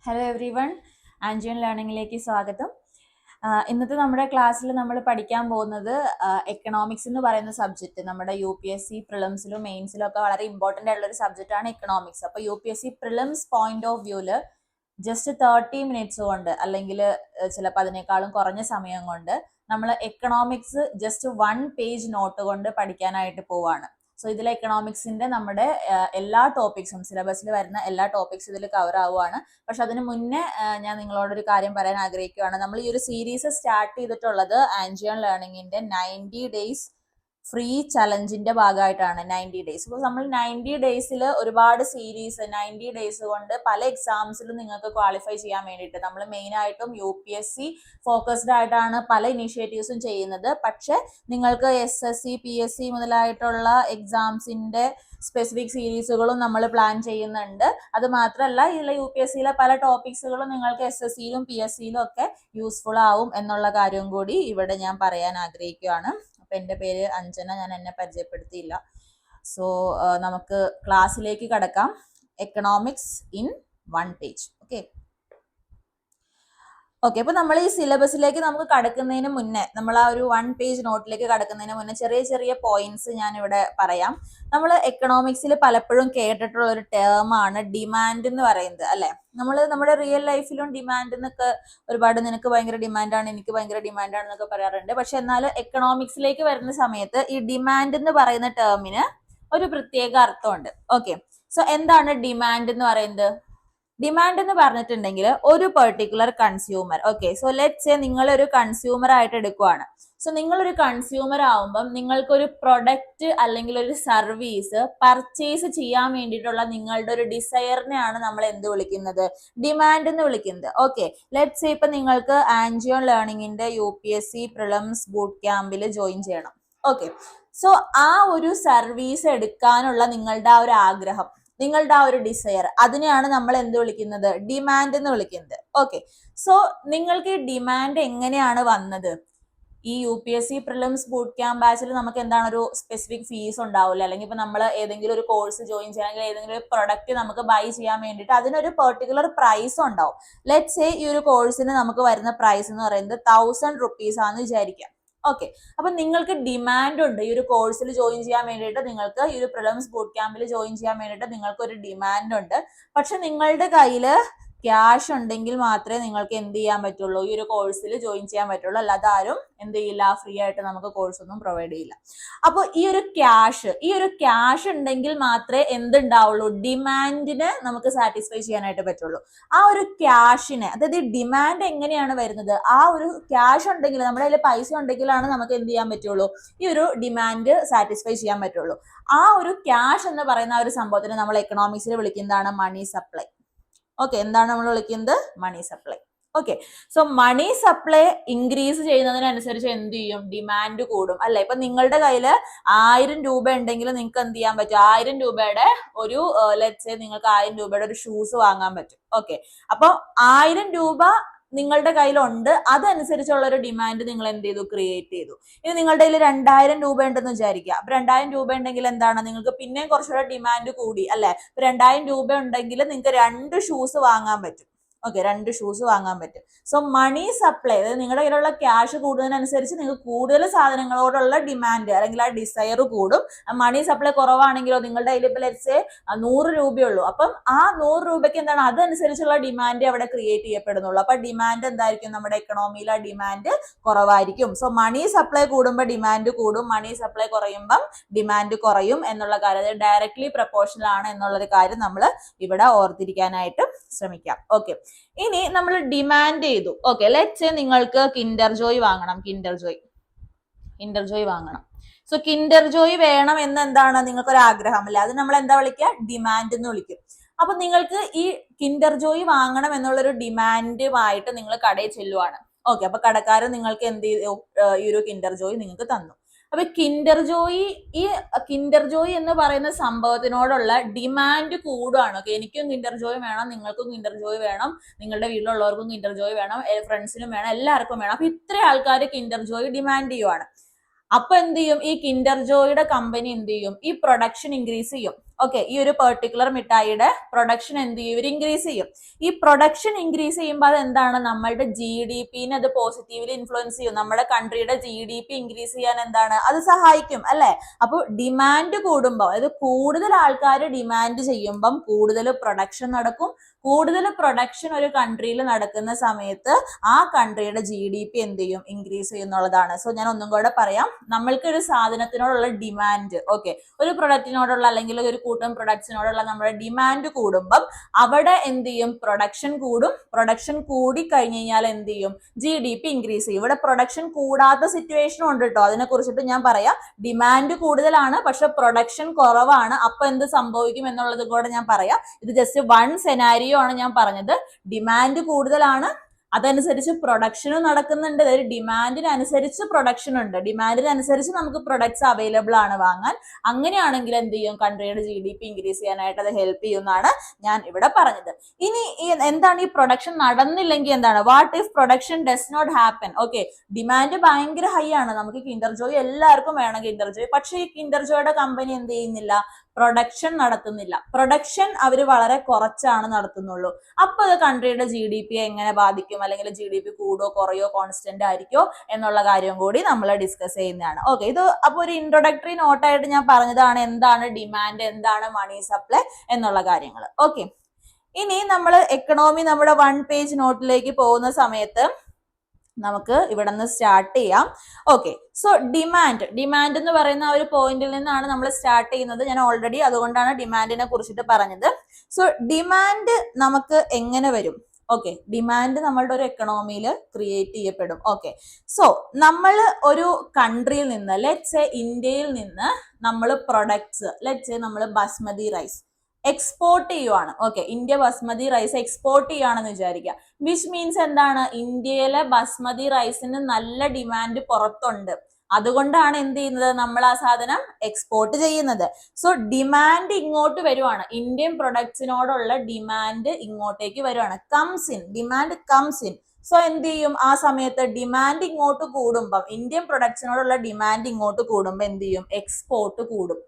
Hello every one, ആൻജിയൻ ലേണിംഗിലേക്ക് സ്വാഗതം. ഇന്നത്തെ നമ്മുടെ ക്ലാസ്സിൽ നമ്മൾ പഠിക്കാൻ പോകുന്നത് എക്കണോമിക്സ് എന്ന് പറയുന്ന സബ്ജക്റ്റ് നമ്മുടെ UPSC പ്രിലിംസിലും മെയിൻസിലും ഒക്കെ വളരെ ഇമ്പോർട്ടൻ്റ് ആയിട്ടുള്ള ഒരു സബ്ജക്റ്റാണ് എക്കണോമിക്സ്. അപ്പോൾ UPSC പ്രിലിംസ് പോയിന്റ് ഓഫ് വ്യൂല് ജസ്റ്റ് 30 മിനിറ്റ്സ് കൊണ്ട് അല്ലെങ്കിൽ ചിലപ്പോൾ അതിനേക്കാളും കുറഞ്ഞ സമയം കൊണ്ട് നമ്മൾ എക്കണോമിക്സ് ജസ്റ്റ് 1 പേജ് നോട്ട് കൊണ്ട് പഠിക്കാനായിട്ട് പോവാണ്. സോ ഇതിൽ എക്കണോമിക്സിന്റെ നമ്മുടെ എല്ലാ ടോപ്പിക്സും സിലബസിൽ വരുന്ന എല്ലാ ടോപ്പിക്സും ഇതിൽ കവർ ആവുകയാണ്. പക്ഷെ അതിന് മുന്നേ ഞാൻ നിങ്ങളോടൊരു കാര്യം പറയാൻ ആഗ്രഹിക്കുകയാണ്. നമ്മൾ ഈ ഒരു സീരീസ് സ്റ്റാർട്ട് ചെയ്തിട്ടുള്ളത് ആൻജിയൻ ലേണിംഗിന്റെ 90 ഡേയ്സ് ഫ്രീ ചലഞ്ചിന്റെ ഭാഗമായിട്ടാണ്. 90 ഡേയ്സ്. അപ്പോൾ നമ്മൾ 90 ഡേയ്സിൽ ഒരുപാട് സീരീസ് 90 ഡേയ്സ് കൊണ്ട് പല എക്സാംസിലും നിങ്ങൾക്ക് ക്വാളിഫൈ ചെയ്യാൻ വേണ്ടിയിട്ട് നമ്മൾ മെയിൻ ആയിട്ടും UPSC ഫോക്കസ്ഡ് ആയിട്ടാണ് പല ഇനീഷ്യേറ്റീവ്സും ചെയ്യുന്നത്. പക്ഷെ നിങ്ങൾക്ക് SSC PSC മുതലായിട്ടുള്ള എക്സാംസിന്റെ സ്പെസിഫിക് സീരീസുകളും നമ്മൾ പ്ലാൻ ചെയ്യുന്നുണ്ട്. അത് മാത്രമല്ല ഇതിലെ UPSCയിലെ പല ടോപ്പിക്സുകളും നിങ്ങൾക്ക് SSCയിലും PSCയിലും ഒക്കെ യൂസ്ഫുൾ ആവും എന്നുള്ള കാര്യം കൂടി ഇവിടെ ഞാൻ പറയാൻ ആഗ്രഹിക്കുകയാണ്. അപ്പൊ എൻ്റെ പേര് അഞ്ജന, ഞാൻ എന്നെ പരിചയപ്പെടുത്തിയില്ല. സോ നമുക്ക് ക്ലാസ്സിലേക്ക് കടക്കാം. Economics in 1 page. ഓക്കെ, അപ്പൊ നമ്മൾ ഈ സിലബസിലേക്ക് നമുക്ക് കടക്കുന്നതിന് മുന്നേ, നമ്മൾ ആ ഒരു 1 പേജ് നോട്ടിലേക്ക് കടക്കുന്നതിന് മുന്നേ ചെറിയ ചെറിയ പോയിന്റ്സ് ഞാൻ ഇവിടെ പറയാം. നമ്മൾ എക്കണോമിക്സിൽ പലപ്പോഴും കേട്ടിട്ടുള്ള ഒരു ടേം ആണ് ഡിമാൻഡ് എന്ന് പറയുന്നത്, അല്ലെ? നമ്മൾ നമ്മുടെ റിയൽ ലൈഫിലും ഡിമാൻഡ് എന്നൊക്കെ ഒരുപാട്, നിനക്ക് ഭയങ്കര ഡിമാൻഡാണ്, എനിക്ക് ഭയങ്കര ഡിമാൻഡാണെന്നൊക്കെ പറയാറുണ്ട്. പക്ഷെ എന്നാൽ എക്കണോമിക്സിലേക്ക് വരുന്ന സമയത്ത് ഈ ഡിമാൻഡ് എന്ന് പറയുന്ന ടേമിന് ഒരു പ്രത്യേക അർത്ഥമുണ്ട്. ഓക്കെ, സോ എന്താണ് ഡിമാൻഡ് എന്ന് പറയുന്നത്? ഡിമാൻഡ് എന്ന് പറഞ്ഞിട്ടുണ്ടെങ്കിൽ ഒരു particular consumer. Okay, so let say നിങ്ങളൊരു കൺസ്യൂമർ ആയിട്ട് എടുക്കുവാണ്. സോ നിങ്ങളൊരു കൺസ്യൂമർ ആവുമ്പം നിങ്ങൾക്കൊരു പ്രൊഡക്റ്റ് അല്ലെങ്കിൽ ഒരു സർവീസ് പർച്ചേസ് ചെയ്യാൻ വേണ്ടിയിട്ടുള്ള നിങ്ങളുടെ ഒരു ഡിസയറിനെയാണ് നമ്മൾ എന്ത് വിളിക്കുന്നത്? ഡിമാൻഡ് എന്ന് വിളിക്കുന്നത്. ഓക്കെ, ലെറ്റ് സേ ഇപ്പൊ നിങ്ങൾക്ക് ആൻജിയൻ ലേണിംഗിന്റെ UPSC പ്രിലിംസ് ബൂട്ട് ക്യാമ്പിൽ ജോയിൻ ചെയ്യണം. ഓക്കെ, സോ ആ ഒരു സർവീസ് എടുക്കാനുള്ള നിങ്ങളുടെ ആ ഒരു ആഗ്രഹം, നിങ്ങളുടെ ആ ഒരു ഡിസയർ, അതിനെയാണ് നമ്മൾ എന്ത് വിളിക്കുന്നത്? ഡിമാൻഡ് എന്ന് വിളിക്കുന്നത്. ഓക്കെ, സോ നിങ്ങൾക്ക് ഈ ഡിമാൻഡ് എങ്ങനെയാണ് വന്നത്? ഈ UPSC പ്രിലിംസ് ബൂട്ട് ക്യാമ്പ് ബാച്ചിൽ നമുക്ക് എന്താണ് ഒരു സ്പെസിഫിക് ഫീസ് ഉണ്ടാവില്ല, അല്ലെങ്കിൽ ഇപ്പൊ നമ്മൾ ഏതെങ്കിലും ഒരു കോഴ്സ് ജോയിൻ ചെയ്യണമെങ്കിൽ ഏതെങ്കിലും ഒരു പ്രൊഡക്റ്റ് നമുക്ക് ബൈ ചെയ്യാൻ വേണ്ടിയിട്ട് അതിനൊരു പെർട്ടിക്കുലർ പ്രൈസ് ഉണ്ടാവും. ലെറ്റ് സേ ഈ ഒരു കോഴ്സിന് നമുക്ക് വരുന്ന പ്രൈസ് എന്ന് പറയുന്നത് 1000 rupees ആണെന്ന് വിചാരിക്കാം. ഓക്കെ, അപ്പൊ നിങ്ങൾക്ക് ഡിമാൻഡ് ഉണ്ട്. ഈ ഒരു കോഴ്സിൽ ജോയിൻ ചെയ്യാൻ വേണ്ടിയിട്ട്, നിങ്ങൾക്ക് ഈ ഒരു പ്രിലിംസ് ബൂട്ട് ക്യാമ്പിൽ ജോയിൻ ചെയ്യാൻ വേണ്ടിയിട്ട് നിങ്ങൾക്ക് ഒരു ഡിമാൻഡ് ഉണ്ട്. പക്ഷെ നിങ്ങളുടെ കയ്യില് ക്യാഷ് ഉണ്ടെങ്കിൽ മാത്രമേ നിങ്ങൾക്ക് എന്ത് ചെയ്യാൻ പറ്റുള്ളൂ? ഈ ഒരു കോഴ്സിൽ ജോയിൻ ചെയ്യാൻ പറ്റുള്ളൂ. അല്ലാതെ ആരും എന്ത് ചെയ്യില്ല, ഫ്രീ ആയിട്ട് നമുക്ക് കോഴ്സ് ഒന്നും പ്രൊവൈഡ് ചെയ്യില്ല. അപ്പോൾ ഈ ഒരു ക്യാഷ് ഉണ്ടെങ്കിൽ മാത്രമേ എന്തുണ്ടാവുള്ളൂ? ഡിമാൻഡിന് നമുക്ക് സാറ്റിസ്ഫൈ ചെയ്യാനായിട്ട് പറ്റുള്ളൂ. ആ ഒരു ക്യാഷിന്, അതായത് ഡിമാൻഡ് എങ്ങനെയാണ് വരുന്നത്? ആ ഒരു ക്യാഷ് ഉണ്ടെങ്കിൽ, നമ്മുടെ കയ്യിൽ പൈസ ഉണ്ടെങ്കിലാണ് നമുക്ക് എന്ത് ചെയ്യാൻ പറ്റുള്ളൂ? ഈ ഒരു ഡിമാൻഡ് സാറ്റിസ്ഫൈ ചെയ്യാൻ പറ്റുള്ളൂ. ആ ഒരു ക്യാഷ് എന്ന് പറയുന്ന ഒരു സംഭവത്തിന് നമ്മൾ എക്കണോമിക്സിൽ വിളിക്കുന്നതാണ് മണി സപ്ലൈ. ഓക്കെ, എന്താണ് നമ്മൾ വിളിക്കുന്നത്? Money supply. Okay, so money supply increase ചെയ്യുന്നതിനനുസരിച്ച് എന്ത് ചെയ്യും? ഡിമാൻഡ് കൂടും, അല്ലെ? ഇപ്പൊ നിങ്ങളുടെ കയ്യിൽ 1000 രൂപ ഉണ്ടെങ്കിൽ നിങ്ങൾക്ക് എന്ത് ചെയ്യാൻ പറ്റും? 1000 രൂപയുടെ ഒരു ലെറ്റ്സ് സേ നിങ്ങൾക്ക് 1000 രൂപയുടെ ഒരു ഷൂസ് വാങ്ങാൻ പറ്റും. ഓക്കെ, അപ്പൊ 1000 രൂപ നിങ്ങളുടെ കയ്യിലുണ്ട്, അതനുസരിച്ചുള്ള ഒരു ഡിമാൻഡ് നിങ്ങൾ എന്ത് ചെയ്തു? ക്രിയേറ്റ് ചെയ്തു. ഇനി നിങ്ങളുടെ കയ്യിൽ 2000 രൂപ ഉണ്ടെന്ന് വിചാരിക്കുക. അപ്പൊ 2000 രൂപ ഉണ്ടെങ്കിൽ എന്താണ്? നിങ്ങൾക്ക് പിന്നെയും കുറച്ചുകൂടെ ഡിമാൻഡ് കൂടി, അല്ലെ? 2000 രൂപ ഉണ്ടെങ്കിൽ നിങ്ങൾക്ക് 2 ഷൂസ് വാങ്ങാൻ പറ്റും. ഓക്കെ, 2 ഷൂസ് വാങ്ങാൻ പറ്റും. സോ മണി സപ്ലൈ, അതായത് നിങ്ങളുടെ കയ്യിലുള്ള ക്യാഷ് കൂടുന്നതിനനുസരിച്ച് നിങ്ങൾക്ക് കൂടുതൽ സാധനങ്ങളോടുള്ള ഡിമാൻഡ് അല്ലെങ്കിൽ ആ ഡിസയർ കൂടും. മണി സപ്ലൈ കുറവാണെങ്കിലോ, നിങ്ങളുടെ കയ്യിൽ ഇപ്പൊ ലെറ്റ്സ് സേ 100 രൂപയുള്ളൂ. അപ്പം ആ 100 രൂപയ്ക്ക് എന്താണ്? അതനുസരിച്ചുള്ള ഡിമാൻഡ് അവിടെ ക്രിയേറ്റ് ചെയ്യപ്പെടുന്നുള്ളൂ. അപ്പൊ ഡിമാൻഡ് എന്തായിരിക്കും? നമ്മുടെ എക്കണോമിയിൽ ആ ഡിമാൻഡ് കുറവായിരിക്കും. സോ മണി സപ്ലൈ കൂടുമ്പോൾ ഡിമാൻഡ് കൂടും, മണി സപ്ലൈ കുറയുമ്പം ഡിമാൻഡ് കുറയും എന്നുള്ള കാര്യം, അതായത് ഡയറക്ട്ലി പ്രപ്പോർഷണൽ ആണ് എന്നുള്ളൊരു കാര്യം നമ്മൾ ഇവിടെ ഓർത്തിരിക്കാനായിട്ട് ശ്രമിക്കാം. ഓക്കെ, ഇനി നമ്മൾ ഡിമാൻഡ് ചെയ്തു. ഓക്കെ, ലെറ്റ്സ് സേ നിങ്ങൾക്ക് കിൻഡർ ജോയ് വാങ്ങണം. കിൻഡർ ജോയ് വാങ്ങണം. സോ കിൻഡർ ജോയ് വേണം എന്ന് എന്താണ്? നിങ്ങൾക്കൊരു ആഗ്രഹം, അല്ലെ? അത് നമ്മൾ എന്താ വിളിക്കുക? ഡിമാൻഡ് എന്ന് വിളിക്കും. അപ്പൊ നിങ്ങൾക്ക് ഈ കിൻഡർ ജോയ് വാങ്ങണം എന്നുള്ളൊരു ഡിമാൻഡുമായിട്ട് നിങ്ങൾ കടയിൽ ചെല്ലുവാണ്. ഓക്കെ, അപ്പൊ കടക്കാരൻ നിങ്ങൾക്ക് എന്ത് ചെയ്തു? ഈ ഒരു കിൻഡർ ജോയ് നിങ്ങൾക്ക് തന്നു. അപ്പൊ കിൻഡർ ജോയ് എന്ന് പറയുന്ന സംഭവത്തിനോടുള്ള ഡിമാൻഡ് കൂടുകയാണ്. ഓക്കെ, എനിക്കും കിൻഡർ ജോയ് വേണം, നിങ്ങൾക്കും കിൻഡർ ജോയ് വേണം, നിങ്ങളുടെ വീട്ടിലുള്ളവർക്കും കിൻഡർ ജോയ് വേണം, ഫ്രണ്ട്സിനും വേണം, എല്ലാവർക്കും വേണം. അപ്പൊ ഇത്ര ആൾക്കാർ കിൻഡർ ജോയ് ഡിമാൻഡ് ചെയ്യുവാണ്. അപ്പൊ എന്ത് ചെയ്യും? ഈ കിൻഡർ ജോയുടെ കമ്പനി എന്ത് ചെയ്യും? ഈ പ്രൊഡക്ഷൻ ഇൻക്രീസ് ചെയ്യും. ഓക്കെ, ഈ ഒരു പെർട്ടിക്കുലർ മിഠായിയുടെ പ്രൊഡക്ഷൻ എന്ത് ചെയ്യും, ഇവർ ഇൻക്രീസ് ചെയ്യും. ഈ പ്രൊഡക്ഷൻ ഇൻക്രീസ് ചെയ്യുമ്പോൾ അത് എന്താണ്, നമ്മളുടെ GDP അത് പോസിറ്റീവ്ലി ഇൻഫ്ലുവൻസ് ചെയ്യും. നമ്മുടെ കൺട്രിയുടെ GDP ഇൻക്രീസ് ചെയ്യാൻ എന്താണ്, അത് സഹായിക്കും അല്ലെ. അപ്പോൾ ഡിമാൻഡ് കൂടുമ്പോൾ, അതായത് കൂടുതൽ ആൾക്കാർ ഡിമാൻഡ് ചെയ്യുമ്പം കൂടുതൽ പ്രൊഡക്ഷൻ നടക്കും. കൂടുതൽ പ്രൊഡക്ഷൻ ഒരു കൺട്രിയിൽ നടക്കുന്ന സമയത്ത് ആ കൺട്രിയുടെ GDP എന്ത് ചെയ്യും, ഇൻക്രീസ് ചെയ്യുന്നുള്ളതാണ്. സോ ഞാൻ ഒന്നും കൂടെ പറയാം, നമ്മൾക്ക് ഒരു സാധനത്തിനോടുള്ള ഡിമാൻഡ്, ഓക്കെ, ഒരു പ്രൊഡക്റ്റിനോടുള്ള അല്ലെങ്കിൽ ഒരു കൂട്ടം പ്രൊഡക്ട്സിനോടുള്ള നമ്മുടെ ഡിമാൻഡ് കൂടുമ്പം അവിടെ എന്ത് ചെയ്യും, പ്രൊഡക്ഷൻ കൂടും. പ്രൊഡക്ഷൻ കൂടി കഴിഞ്ഞ് കഴിഞ്ഞാൽ എന്ത് ചെയ്യും, GDP ഇൻക്രീസ് ചെയ്യും. ഇവിടെ പ്രൊഡക്ഷൻ കൂടാത്ത സിറ്റുവേഷനും ഉണ്ട് കേട്ടോ, അതിനെ കുറിച്ചിട്ട് ഞാൻ പറയാം. ഡിമാൻഡ് കൂടുതലാണ് പക്ഷെ പ്രൊഡക്ഷൻ കുറവാണ്, അപ്പൊ എന്ത് സംഭവിക്കും എന്നുള്ളത് കൂടെ ഞാൻ പറയാം. ഇത് ജസ്റ്റ് വൺ സെനാരിയോ ആണ് ഞാൻ പറഞ്ഞത്. ഡിമാൻഡ് കൂടുതലാണ്, അതനുസരിച്ച് പ്രൊഡക്ഷനും നടക്കുന്നുണ്ട്. അതായത് ഡിമാൻഡിനനുസരിച്ച് പ്രൊഡക്ഷൻ ഉണ്ട്, ഡിമാൻഡിനനുസരിച്ച് നമുക്ക് പ്രൊഡക്ട്സ് അവൈലബിൾ ആണ് വാങ്ങാൻ. അങ്ങനെയാണെങ്കിൽ എന്ത് ചെയ്യും, കൺട്രിയുടെ GDP ഇൻക്രീസ് ചെയ്യാനായിട്ട് അത് ഹെൽപ്പ് ചെയ്യുമെന്നാണ് ഞാൻ ഇവിടെ പറഞ്ഞത്. ഇനി എന്താണ് ഈ പ്രൊഡക്ഷൻ നടന്നില്ലെങ്കിൽ എന്താണ്, what if production does not happen? Okay, demand ഭയങ്കര ഹൈ ആണ്, നമുക്ക് കിൻഡർ ജോയ് എല്ലാവർക്കും വേണം കിൻഡർ ജോയ്, പക്ഷേ ഈ കിൻഡർ ജോയുടെ കമ്പനി എന്ത് ചെയ്യുന്നില്ല, പ്രൊഡക്ഷൻ നടത്തുന്നില്ല. പ്രൊഡക്ഷൻ അവർ വളരെ കുറച്ചാണ് നടത്തുന്നുള്ളൂ. അപ്പൊ അത് കൺട്രിയുടെ GDP എങ്ങനെ ബാധിക്കും, അല്ലെങ്കിൽ GDP കൂടോ കുറയോ കോൺസ്റ്റന്റ് ആയിരിക്കോ എന്നുള്ള കാര്യം കൂടി നമ്മൾ ഡിസ്കസ് ചെയ്യുന്നതാണ്. ഓക്കെ, ഇത് അപ്പൊ ഒരു ഇൻട്രൊഡക്ടറി നോട്ടായിട്ട് ഞാൻ പറഞ്ഞതാണ് എന്താണ് ഡിമാൻഡ്, എന്താണ് മണി സപ്ലൈ എന്നുള്ള കാര്യങ്ങൾ. ഓക്കെ, ഇനി നമ്മൾ എക്കണോമി നമ്മുടെ 1 പേജ് നോട്ടിലേക്ക് പോകുന്ന സമയത്ത് നമുക്ക് ഇവിടെ നിന്ന് സ്റ്റാർട്ട് ചെയ്യാം. ഓക്കെ, സോ ഡിമാൻഡ് എന്ന് പറയുന്ന ഒരു പോയിന്റിൽ നിന്നാണ് നമ്മൾ സ്റ്റാർട്ട് ചെയ്യുന്നത്. ഞാൻ ഓൾറെഡി അതുകൊണ്ടാണ് ഡിമാൻഡിനെ കുറിച്ചിട്ട് പറഞ്ഞത്. സോ ഡിമാൻഡ് നമുക്ക് എങ്ങനെ വരും? ഓക്കെ, ഡിമാൻഡ് നമ്മളുടെ ഒരു എക്കണോമിയിൽ ക്രിയേറ്റ് ചെയ്യപ്പെടും. ഓക്കെ, സോ നമ്മൾ ഒരു കൺട്രിയിൽ നിന്ന്, ലെറ്റ്സ് സേ ഇന്ത്യയിൽ നിന്ന് നമ്മൾ പ്രൊഡക്ട്സ്, ലെറ്റ്സ് സേ നമ്മൾ ബസ്മതി റൈസ് എക്സ്പോർട്ട് ചെയ്യുവാണ്. Okay, India basmati rice export ചെയ്യുകയാണെന്ന് വിചാരിക്കുക. വിച്ച് മീൻസ് എന്താണ്, ഇന്ത്യയിലെ ബസ്മതി റൈസിന് നല്ല ഡിമാൻഡ് പുറത്തുണ്ട്. അതുകൊണ്ടാണ് എന്ത് ചെയ്യുന്നത്, നമ്മൾ ആ സാധനം എക്സ്പോർട്ട് ചെയ്യുന്നത്. സോ ഡിമാൻഡ് ഇങ്ങോട്ട് വരുവാണ്, ഇന്ത്യൻ പ്രൊഡക്ട്സിനോടുള്ള ഡിമാൻഡ് ഇങ്ങോട്ടേക്ക് വരുവാണ്. Demand comes in. സോ എന്ത് ചെയ്യും, ആ സമയത്ത് ഡിമാൻഡ് ഇങ്ങോട്ട് കൂടുമ്പം, ഇന്ത്യൻ പ്രൊഡക്ട്സിനോടുള്ള ഡിമാൻഡ് ഇങ്ങോട്ട് കൂടുമ്പോ എന്ത് ചെയ്യും, എക്സ്പോർട്ട് കൂടും.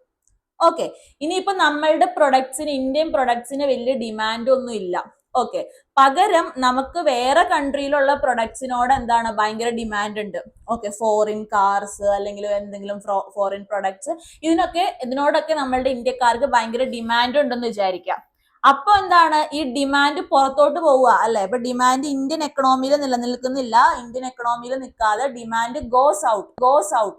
ഓക്കെ, ഇനിയിപ്പോ നമ്മളുടെ പ്രൊഡക്ട്സിന്, ഇന്ത്യൻ പ്രൊഡക്ട്സിന് വലിയ ഡിമാൻഡ് ഒന്നും ഇല്ല. ഓക്കെ, പകരം നമുക്ക് വേറെ കൺട്രിയിലുള്ള പ്രൊഡക്ട്സിനോട് എന്താണ്, ഭയങ്കര ഡിമാൻഡ് ഉണ്ട്. ഓക്കെ, ഫോറിൻ കാർസ് അല്ലെങ്കിൽ എന്തെങ്കിലും ഫോറിൻ പ്രൊഡക്ട്സ്, ഇതിനോടൊക്കെ നമ്മളുടെ ഇന്ത്യക്കാർക്ക് ഭയങ്കര ഡിമാൻഡ് ഉണ്ടെന്ന് വിചാരിക്കാം. അപ്പൊ എന്താണ്, ഈ ഡിമാൻഡ് പുറത്തോട്ട് പോവുക അല്ലെ. ഇപ്പൊ ഡിമാൻഡ് ഇന്ത്യൻ എക്കണോമിയിൽ നിലനിൽക്കുന്നില്ല, ഇന്ത്യൻ എക്കണോമിയിൽ നിൽക്കാതെ ഡിമാൻഡ് ഗോസ് ഔട്ട്.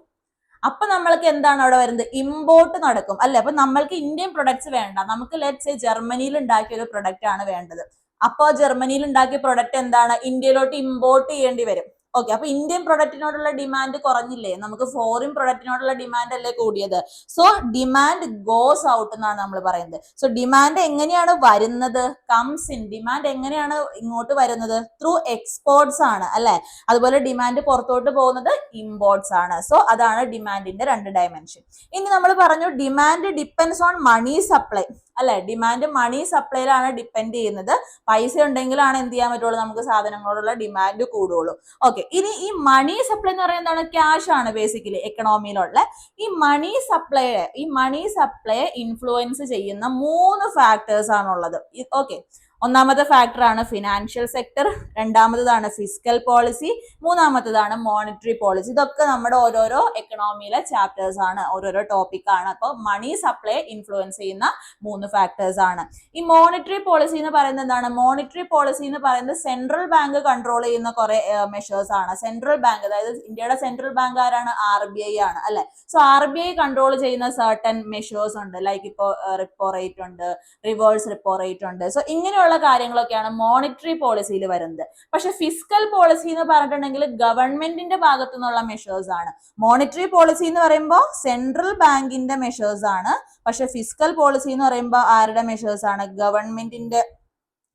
അപ്പൊ നമ്മൾക്ക് എന്താണ് അവിടെ വരുന്നത്, ഇമ്പോർട്ട് നടക്കും അല്ലെ. അപ്പൊ നമ്മൾക്ക് ഇന്ത്യൻ പ്രൊഡക്ട്സ് വേണ്ട, നമുക്ക് ലെറ്റ്സ് സേ ജർമ്മനിയിൽ ഉണ്ടാക്കിയ ഒരു പ്രൊഡക്റ്റ് ആണ് വേണ്ടത്. അപ്പൊ ജർമ്മനിയിൽ ഉണ്ടാക്കിയ പ്രൊഡക്റ്റ് എന്താണ്, ഇന്ത്യയിലോട്ട് ഇമ്പോർട്ട് ചെയ്യേണ്ടി വരും. ഓക്കെ, അപ്പൊ ഇന്ത്യൻ പ്രൊഡക്റ്റിനോടുള്ള ഡിമാൻഡ് കുറഞ്ഞില്ലേ, നമുക്ക് ഫോറിൻ പ്രൊഡക്റ്റിനോടുള്ള ഡിമാൻഡ് അല്ലേ കൂടിയത്. സോ ഡിമാൻഡ് ഗോസ് ഔട്ട് എന്നാണ് നമ്മൾ പറയുന്നത്. സോ ഡിമാൻഡ് എങ്ങനെയാണ് വരുന്നത്, കംസ് ഇൻ. ഡിമാൻഡ് എങ്ങനെയാണ് ഇങ്ങോട്ട് വരുന്നത്, ത്രൂ എക്സ്പോർട്സ് ആണ് അല്ലെ. അതുപോലെ ഡിമാൻഡ് പുറത്തോട്ട് പോകുന്നത് ഇമ്പോർട്ട്സ് ആണ്. സോ അതാണ് ഡിമാൻഡിന്റെ 2 ഡയമെൻഷൻ. ഇനി നമ്മൾ പറഞ്ഞു demand depends on money supply അല്ലെ. ഡിമാൻഡ് മണി സപ്ലൈയിലാണ് ഡിപ്പെൻഡ് ചെയ്യുന്നത്. പൈസ ഉണ്ടെങ്കിലാണ് എന്ത് ചെയ്യാൻ പറ്റുള്ളൂ, നമുക്ക് സാധനങ്ങളോടുള്ള ഡിമാൻഡ് കൂടുള്ളൂ. ഓക്കെ, ഇനി ഈ മണി സപ്ലൈ എന്ന് പറയുന്നത് എന്താണ്, ക്യാഷ് ആണ് ബേസിക്കലി എക്കണോമിയിലുള്ള. ഈ മണി സപ്ലൈയെ ഇൻഫ്ലുവൻസ് ചെയ്യുന്ന 3 ഫാക്ടേഴ്സ് ആണുള്ളത്. ഓക്കെ, ഒന്നാമത്തെ ഫാക്ടർ ആണ് ഫിനാൻഷ്യൽ സെക്ടർ, രണ്ടാമത്തതാണ് ഫിസ്ക്കൽ പോളിസി, മൂന്നാമത്തതാണ് മോണിറ്ററി പോളിസി. ഇതൊക്കെ നമ്മുടെ ഓരോരോ എക്കണോമിയിലെ ചാപ്റ്റേഴ്സ് ആണ്, ഓരോരോ ടോപ്പിക് ആണ്. അപ്പോൾ മണി സപ്ലൈ ഇൻഫ്ലുവൻസ് ചെയ്യുന്ന 3 ഫാക്ടേഴ്സ് ആണ്. ഈ മോണിറ്ററി പോളിസി എന്ന് പറയുന്നത് എന്താണ്, മോണിറ്ററി പോളിസി എന്ന് പറയുന്നത് സെൻട്രൽ ബാങ്ക് കൺട്രോൾ ചെയ്യുന്ന കുറെ മെഷേഴ്സ് ആണ്. സെൻട്രൽ ബാങ്ക്, അതായത് ഇന്ത്യയുടെ സെൻട്രൽ ബാങ്ക് ആരാണ്, RBI ആണ് അല്ലെ. സോ RBI കൺട്രോൾ ചെയ്യുന്ന സർട്ടൻ മെഷേഴ്സ് ഉണ്ട്, ലൈക്ക് ഇപ്പോ റിപ്പോ റേറ്റ് ഉണ്ട്, റിവേഴ്സ് റിപ്പോ റേറ്റ് ഉണ്ട്. സോ ഇങ്ങനെയുള്ള കാര്യങ്ങളൊക്കെയാണ് മോണിറ്ററി പോളിസിയിൽ വരുന്നത്. പക്ഷെ ഫിസ്ക്കൽ പോളിസി എന്ന് പറഞ്ഞിട്ടുണ്ടെങ്കിൽ ഗവൺമെന്റിന്റെ ഭാഗത്തു നിന്നുള്ള മെഷേഴ്സ് ആണ്. മോണിറ്ററി പോളിസി എന്ന് പറയുമ്പോൾ സെൻട്രൽ ബാങ്കിന്റെ മെഷേഴ്സ് ആണ്. പക്ഷെ ഫിസ്ക്കൽ പോളിസി എന്ന് പറയുമ്പോൾ ആരുടെ മെഷേഴ്സ് ആണ്, ഗവൺമെന്റിന്റെ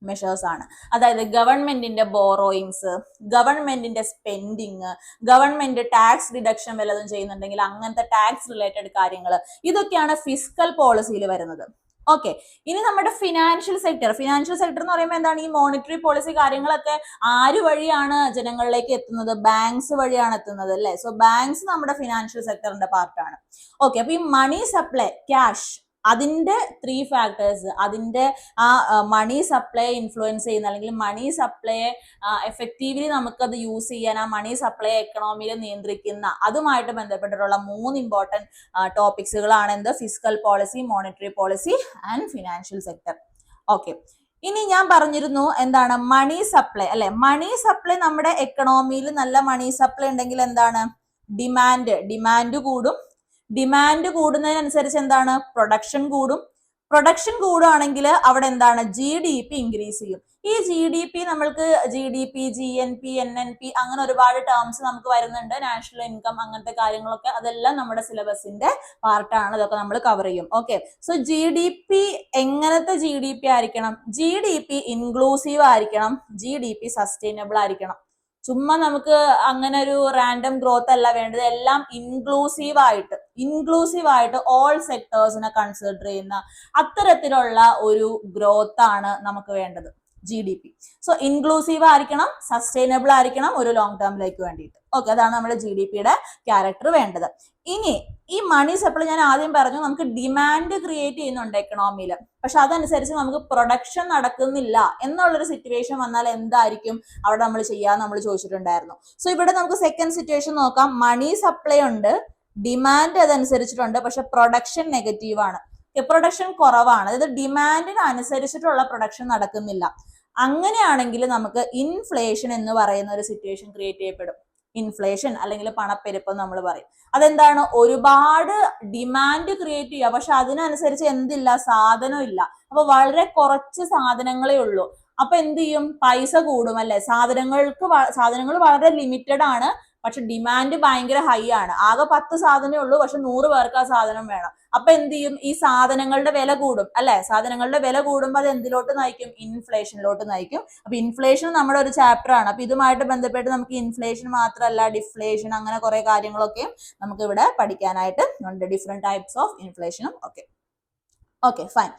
മെഷേഴ്സ് ആണ്. അതായത് ഗവൺമെന്റിന്റെ ബോറോയിങ്സ്, ഗവൺമെന്റിന്റെ സ്പെൻഡിങ്, ഗവൺമെന്റ് ടാക്സ് ഡിഡക്ഷൻ വല്ലതും ചെയ്യുന്നുണ്ടെങ്കിൽ അങ്ങനത്തെ ടാക്സ് റിലേറ്റഡ് കാര്യങ്ങൾ, ഇതൊക്കെയാണ് ഫിസ്ക്കൽ പോളിസിയിൽ വരുന്നത്. ഓക്കെ, ഇനി നമ്മുടെ ഫിനാൻഷ്യൽ സെക്ടർ എന്ന് പറയുമ്പോൾ എന്താണ്, ഈ മോണിറ്ററി പോളിസി കാര്യങ്ങളൊക്കെ ആര് വഴിയാണ് ജനങ്ങളിലേക്ക് എത്തുന്നത്, ബാങ്ക്സ് വഴിയാണ് എത്തുന്നത് അല്ലെ. സോ ബാങ്ക്സ് നമ്മുടെ ഫിനാൻഷ്യൽ സെക്ടറിന്റെ പാർട്ടാണ്. ഓക്കെ, അപ്പൊ ഈ മണി സപ്ലൈ, ക്യാഷ്, അതിന്റെ 3 ഫാക്ടേഴ്സ്, അതിന്റെ ആ മണി സപ്ലൈ ഇൻഫ്ലുവൻസ് ചെയ്യുന്ന അല്ലെങ്കിൽ മണി സപ്ലൈയെ എഫക്റ്റീവ്ലി നമുക്കത് യൂസ് ചെയ്യാൻ, ആ മണി സപ്ലൈ എക്കണോമിയിൽ നിയന്ത്രിക്കുന്ന അതുമായിട്ട് ബന്ധപ്പെട്ടിട്ടുള്ള 3 ഇമ്പോർട്ടൻറ്റ് ടോപ്പിക്സുകളാണ് എന്ത്? Fiscal policy, monetary policy and financial sector. Okay, ഇനി ഞാൻ പറഞ്ഞിരുന്നു എന്താണ് മണി സപ്ലൈ അല്ലെ. മണി സപ്ലൈ നമ്മുടെ എക്കണോമിയിൽ നല്ല മണി സപ്ലൈ ഉണ്ടെങ്കിൽ എന്താണ്? ഡിമാൻഡ് കൂടും. ഡിമാൻഡ് കൂടുന്നതിനനുസരിച്ച് എന്താണ്? പ്രൊഡക്ഷൻ കൂടും. പ്രൊഡക്ഷൻ കൂടുകയാണെങ്കിൽ അവിടെ എന്താണ്? GDP ഇൻക്രീസ് ചെയ്യും. ഈ GDP നമ്മൾക്ക് GDP, GNP, NNP അങ്ങനെ ഒരുപാട് ടേംസ് നമുക്ക് വരുന്നുണ്ട്. നാഷണൽ ഇൻകം അങ്ങനത്തെ കാര്യങ്ങളൊക്കെ അതെല്ലാം നമ്മുടെ സിലബസിന്റെ പാർട്ടാണ്. ഇതൊക്കെ നമ്മൾ കവർ ചെയ്യും. ഓക്കെ, സോ GDP എങ്ങനത്തെ GDP ആയിരിക്കണം? GDP ഇൻക്ലൂസീവ് ആയിരിക്കണം. GDP സസ്റ്റൈനബിൾ ആയിരിക്കണം. ചുമ്മാ നമുക്ക് അങ്ങനെ ഒരു റാൻഡം ഗ്രോത്ത് അല്ല വേണ്ടത്. എല്ലാം ഇൻക്ലൂസീവ് ആയിട്ട് ഓൾ സെക്ടേഴ്സിനെ കൺസിഡർ ചെയ്യുന്ന അത്തരത്തിലുള്ള ഒരു ഗ്രോത്ത് ആണ് നമുക്ക് വേണ്ടത് GDP. സോ ഇൻക്ലൂസീവ് ആയിരിക്കണം, സസ്റ്റൈനബിൾ ആയിരിക്കണം ഒരു ലോങ് ടേമിലേക്ക് വേണ്ടിയിട്ട്. ഓക്കെ, അതാണ് നമ്മുടെ GDPയുടെ ക്യാരക്ടർ വേണ്ടത്. ഇനി ഈ മണി സപ്ലൈ ഞാൻ ആദ്യം പറഞ്ഞു, നമുക്ക് ഡിമാൻഡ് ക്രിയേറ്റ് ചെയ്യുന്നുണ്ട് എക്കണോമിയിൽ, പക്ഷെ അതനുസരിച്ച് നമുക്ക് പ്രൊഡക്ഷൻ നടക്കുന്നില്ല എന്നുള്ളൊരു സിറ്റുവേഷൻ വന്നാൽ എന്തായിരിക്കും അവിടെ നമ്മൾ ചെയ്യാന്ന് നമ്മൾ ചോദിച്ചിട്ടുണ്ടായിരുന്നു. സോ ഇവിടെ നമുക്ക് സെക്കൻഡ് സിറ്റുവേഷൻ നോക്കാം. മണി സപ്ലൈ ഉണ്ട്, ഡിമാൻഡ് അതനുസരിച്ചിട്ടുണ്ട്, പക്ഷെ പ്രൊഡക്ഷൻ നെഗറ്റീവ് ആണ്. പ്രൊഡക്ഷൻ കുറവാണ്, അതായത് ഡിമാൻഡിന് അനുസരിച്ചിട്ടുള്ള പ്രൊഡക്ഷൻ നടക്കുന്നില്ല. അങ്ങനെയാണെങ്കിൽ നമുക്ക് ഇൻഫ്ലേഷൻ എന്ന് പറയുന്ന ഒരു സിറ്റുവേഷൻ ക്രിയേറ്റ് ചെയ്യപ്പെടും. ഇൻഫ്ലേഷൻ അല്ലെങ്കിൽ പണപ്പെരുപ്പം നമ്മൾ പറയും. അതെന്താണ്? ഒരുപാട് ഡിമാൻഡ് ക്രിയേറ്റ് ചെയ്യുക, പക്ഷെ അതിനനുസരിച്ച് എന്തില്ല? സാധനം ഇല്ല. അപ്പൊ വളരെ കുറച്ച് സാധനങ്ങളേ ഉള്ളൂ. അപ്പൊ എന്ത് ചെയ്യും? പൈസ കൂടും അല്ലെ. സാധനങ്ങൾ വളരെ ലിമിറ്റഡ് ആണ്, പക്ഷെ ഡിമാൻഡ് ഭയങ്കര ഹൈ ആണ്. ആകെ 10 സാധനമേ ഉള്ളൂ, പക്ഷെ 100 പേർക്ക് ആ സാധനം വേണം. അപ്പൊ എന്ത് ചെയ്യും? ഈ സാധനങ്ങളുടെ വില കൂടും അല്ലെ. സാധനങ്ങളുടെ വില കൂടുമ്പോൾ അത് എന്തിലോട്ട് നയിക്കും? ഇൻഫ്ലേഷനിലോട്ട് നയിക്കും. അപ്പൊ ഇൻഫ്ലേഷൻ നമ്മുടെ ഒരു ചാപ്റ്റർ ആണ്. അപ്പൊ ഇതുമായിട്ട് ബന്ധപ്പെട്ട് നമുക്ക് ഇൻഫ്ലേഷൻ മാത്രമല്ല ഡിഫ്ലേഷൻ അങ്ങനെ കുറെ കാര്യങ്ങളൊക്കെ നമുക്ക് ഇവിടെ പഠിക്കാനായിട്ട് ഉണ്ട്. ഡിഫറെന്റ് ടൈപ്സ് ഓഫ് ഇൻഫ്ലേഷനും ഒക്കെ. Okay, fine.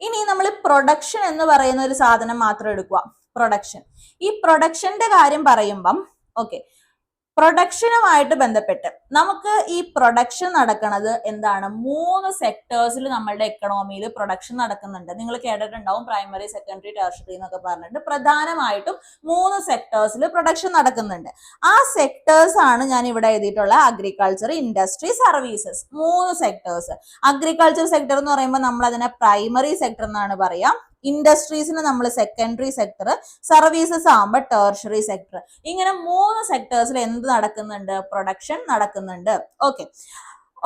ഇനി നമ്മൾ പ്രൊഡക്ഷൻ എന്ന് പറയുന്ന ഒരു സാധനം മാത്രം എടുക്കുക. പ്രൊഡക്ഷൻ, ഈ പ്രൊഡക്ഷന്റെ കാര്യം പറയുമ്പം ഓക്കെ, പ്രൊഡക്ഷനുമായിട്ട് ബന്ധപ്പെട്ട് നമുക്ക് ഈ പ്രൊഡക്ഷൻ നടക്കുന്നത് എന്താണ്? 3 സെക്ടേഴ്സിൽ നമ്മളുടെ എക്കണോമിയിൽ പ്രൊഡക്ഷൻ നടക്കുന്നുണ്ട്. നിങ്ങൾ കേട്ടിട്ടുണ്ടാവും പ്രൈമറി, സെക്കൻഡറി, ടെർഷറി എന്നൊക്കെ പറഞ്ഞിട്ട്. പ്രധാനമായിട്ടും 3 സെക്ടേഴ്സിൽ പ്രൊഡക്ഷൻ നടക്കുന്നുണ്ട്. ആ സെക്ടേഴ്സ് ആണ് ഞാൻ ഇവിടെ എഴുതിയിട്ടുള്ള agriculture, industry, services. 3 sectors. Agriculture sector എന്ന് പറയുമ്പോൾ നമ്മൾ അതിനെ പ്രൈമറി സെക്ടർ എന്നാണ് പറയാം. ഇൻഡസ്ട്രീസിന് നമ്മൾ സെക്കൻഡറി സെക്ടർ, സർവീസസ് ആകുമ്പോൾ ടെർഷറി സെക്ടർ. ഇങ്ങനെ 3 സെക്ടേഴ്സിൽ എന്ത് നടക്കുന്നുണ്ട്? പ്രൊഡക്ഷൻ നടക്കുന്നുണ്ട്.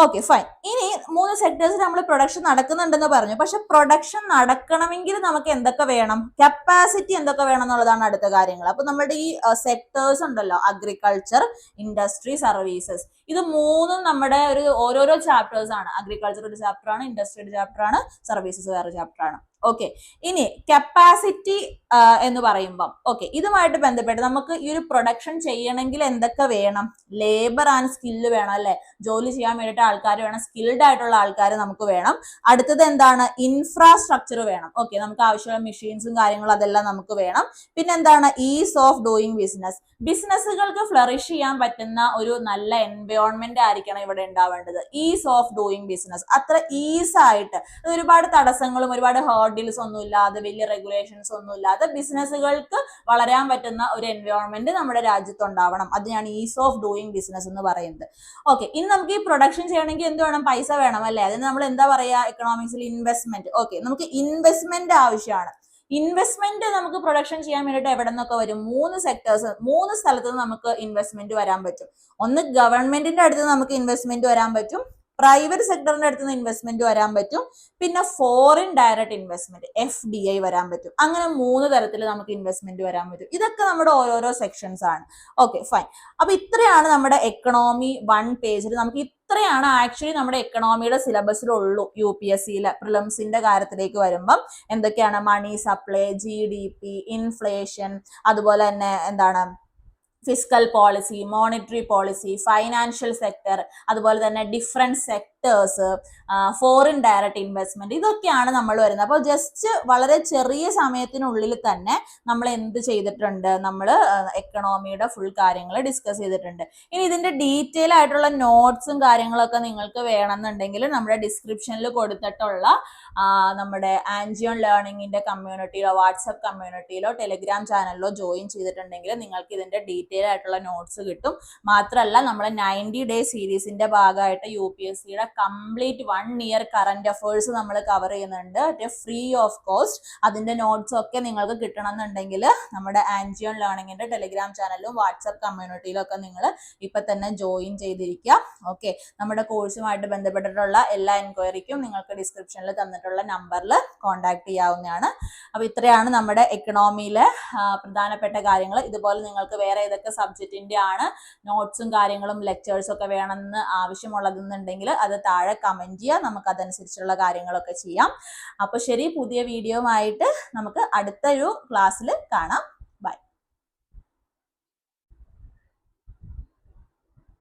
Okay, fine. ഇനി 3 സെക്ടേഴ്സിൽ നമ്മൾ പ്രൊഡക്ഷൻ നടക്കുന്നുണ്ടെന്ന് പറഞ്ഞു. പക്ഷെ പ്രൊഡക്ഷൻ നടക്കണമെങ്കിൽ നമുക്ക് എന്തൊക്കെ വേണം? കപ്പാസിറ്റി എന്തൊക്കെ വേണം എന്നുള്ളതാണ് അടുത്ത കാര്യങ്ങൾ. അപ്പൊ നമ്മുടെ ഈ സെക്ടേഴ്സ് ഉണ്ടല്ലോ, അഗ്രികൾച്ചർ, ഇൻഡസ്ട്രി, സർവീസസ്, ഇത് 3ഉം നമ്മുടെ ഒരു ഓരോരോ ചാപ്റ്റേഴ്സ് ആണ്. അഗ്രികൾച്ചർ ഒരു ചാപ്റ്റർ ആണ്, ഇൻഡസ്ട്രി ഒരു ചാപ്റ്റർ ആണ്, സർവീസസ് വേറെ ചാപ്റ്റർ ആണ്. ഓക്കെ, ഇനി കപ്പാസിറ്റി എന്ന് പറയുമ്പം ഓക്കെ, ഇതുമായിട്ട് ബന്ധപ്പെട്ട് നമുക്ക് ഈ ഒരു പ്രൊഡക്ഷൻ ചെയ്യണമെങ്കിൽ എന്തൊക്കെ വേണം? ലേബർ ആൻഡ് സ്കില്ല് വേണം അല്ലെ. ജോലി ചെയ്യാൻ വേണ്ടിയിട്ട് ആൾക്കാർ വേണം, സ്കിൽഡ് ആയിട്ടുള്ള ആൾക്കാർ നമുക്ക് വേണം. അടുത്തത് എന്താണ്? ഇൻഫ്രാസ്ട്രക്ചർ വേണം. ഓക്കെ, നമുക്ക് ആവശ്യമുള്ള മെഷീൻസും കാര്യങ്ങളും അതെല്ലാം നമുക്ക് വേണം. പിന്നെ എന്താണ്? Ease of doing business. ബിസിനസ്സുകൾക്ക് ഫ്ലറിഷ് ചെയ്യാൻ പറ്റുന്ന ഒരു നല്ല എൻവയോൺമെന്റ് ആയിരിക്കണം ഇവിടെ ഉണ്ടാവേണ്ടത്. ഈസ് ഓഫ് ഡൂയിങ് ബിസിനസ്, അത്ര ഈസ് ആയിട്ട്, ഒരുപാട് തടസ്സങ്ങളും ഒരുപാട് ഹേർഡിൽസ് ഒന്നും ഇല്ലാതെ, വലിയ റെഗുലേഷൻസ് ഒന്നും ഇല്ലാതെ ബിസിനസ്സുകൾക്ക് വളരാൻ പറ്റുന്ന ഒരു എൻവയോൺമെന്റ് നമ്മുടെ രാജ്യത്ത് ഉണ്ടാവണം. അതിനാണ് ഈസ് ഓഫ് ഡൂയിങ് ബിസിനസ് എന്ന് പറയുന്നത്. ഓക്കെ, ഇനി നമുക്ക് ഈ പ്രൊഡക്ഷൻ ചെയ്യണമെങ്കിൽ എന്ത് വേണം? പൈസ വേണം അല്ലെ. അതിന് നമ്മൾ എന്താ പറയാ എക്കണോമിക്സിൽ? ഇൻവെസ്റ്റ്മെന്റ്. ഓക്കെ, നമുക്ക് ഇൻവെസ്റ്റ്മെന്റ് ആവശ്യമാണ്. ഇൻവെസ്റ്റ്മെന്റ് നമുക്ക് പ്രൊഡക്ഷൻ ചെയ്യാൻ വേണ്ടിയിട്ട് എവിടെ നിന്നൊക്കെ വരും? 3 സെക്ടേഴ്സ്, 3 സ്ഥലത്ത് നിന്ന് നമുക്ക് ഇൻവെസ്റ്റ്മെന്റ് വരാൻ പറ്റും. ഒന്ന് ഗവൺമെന്റിന്റെ അടുത്ത് നമുക്ക് ഇൻവെസ്റ്റ്മെന്റ് വരാൻ പറ്റും, പ്രൈവറ്റ് സെക്ടറിന്റെ അടുത്ത് നിന്ന് ഇൻവെസ്റ്റ്മെന്റ് വരാൻ പറ്റും, പിന്നെ ഫോറിൻ ഡയറക്റ്റ് ഇൻവെസ്റ്റ്മെന്റ് FDI വരാൻ പറ്റും. അങ്ങനെ 3 തരത്തിൽ നമുക്ക് ഇൻവെസ്റ്റ്മെന്റ് വരാൻ പറ്റും. ഇതൊക്കെ നമ്മുടെ ഓരോരോ സെക്ഷൻസ് ആണ്. Okay, fine. അപ്പൊ ഇത്രയാണ് നമ്മുടെ എക്കണോമി 1 പേജിൽ. നമുക്ക് ഇത്രയാണ് ആക്ച്വലി നമ്മുടെ എക്കണോമിയുടെ സിലബസിലുള്ളൂ. UPSCയിലെ പ്രിലിംസിന്റെ കാര്യത്തിലേക്ക് വരുമ്പം എന്തൊക്കെയാണ്? മണി സപ്ലൈ, GDP, ഇൻഫ്ലേഷൻ, അതുപോലെ തന്നെ എന്താണ് fiscal policy, monetary policy, financial sector, അതുപോലെ തന്നെ different sectors, foreign direct investment, ഇതൊക്കെയാണ് നമ്മൾ വരുന്നത്. അപ്പോൾ ജസ്റ്റ് വളരെ ചെറിയ സമയത്തിനുള്ളിൽ തന്നെ നമ്മൾ എന്ത് ചെയ്തിട്ടുണ്ട്, നമ്മൾ എക്കണോമിയുടെ ഫുൾ കാര്യങ്ങൾ ഡിസ്കസ് ചെയ്തിട്ടുണ്ട്. ഇനി ഇതിന്റെ ഡീറ്റെയിൽ ആയിട്ടുള്ള നോട്ട്സും കാര്യങ്ങളൊക്കെ നിങ്ങൾക്ക് വേണമെന്നുണ്ടെങ്കിൽ നമ്മുടെ ഡിസ്ക്രിപ്ഷനിൽ കൊടുത്തിട്ടുള്ള നമ്മുടെ ആൻജിയോൺ ലേണിംഗിന്റെ കമ്മ്യൂണിറ്റിയിലോ വാട്സപ്പ് കമ്മ്യൂണിറ്റിയിലോ ടെലിഗ്രാം ചാനലിലോ ജോയിൻ ചെയ്തിട്ടുണ്ടെങ്കിൽ നിങ്ങൾക്ക് ഇതിന്റെ ഡീറ്റെയിൽ ആയിട്ടുള്ള നോട്ട്സ് കിട്ടും. മാത്രമല്ല നമ്മൾ 90 ഡേ സീരീസിന്റെ ഭാഗമായിട്ട് UPSCയുടെ കംപ്ലീറ്റ് 1 ഇയർ കറന്റ് അഫയേഴ്സ് നമ്മൾ കവർ ചെയ്യുന്നുണ്ട് ഫ്രീ ഓഫ് കോസ്റ്റ്. അതിന്റെ നോട്ട്സ് ഒക്കെ നിങ്ങൾക്ക് കിട്ടണമെന്നുണ്ടെങ്കിൽ നമ്മുടെ ആൻജിയോൺ ലേണിംഗിന്റെ ടെലിഗ്രാം ചാനലിലും വാട്സപ്പ് കമ്മ്യൂണിറ്റിയിലും ഒക്കെ നിങ്ങൾ ഇപ്പൊ തന്നെ ജോയിൻ ചെയ്തിരിക്കുക. ഓക്കെ, നമ്മുടെ കോഴ്സുമായിട്ട് ബന്ധപ്പെട്ടിട്ടുള്ള എല്ലാ എൻക്വയറിക്കും നിങ്ങൾക്ക് ഡിസ്ക്രിപ്ഷനിൽ തന്നിട്ടുള്ള നമ്പറിൽ കോൺടാക്ട് ചെയ്യാവുന്നതാണ്. അപ്പൊ ഇത്രയാണ് നമ്മുടെ എക്കണോമിയിലെ പ്രധാനപ്പെട്ട കാര്യങ്ങൾ. ഇതുപോലെ നിങ്ങൾക്ക് വേറെ ഏതൊക്കെ സബ്ജക്റ്റിന്റെ ആണ് നോട്ട്സും കാര്യങ്ങളും ലെക്ചേഴ്സും ഒക്കെ വേണമെന്ന് ആവശ്യമുള്ളതെന്നുണ്ടെങ്കിൽ അത് താഴെ കമന്റ് ചെയ്യുക, നമുക്ക് അതനുസരിച്ചുള്ള കാര്യങ്ങളൊക്കെ ചെയ്യാം. അപ്പൊ ശരി, പുതിയ വീഡിയോ ആയിട്ട് നമുക്ക് അടുത്തൊരു ക്ലാസ്സിൽ കാണാം.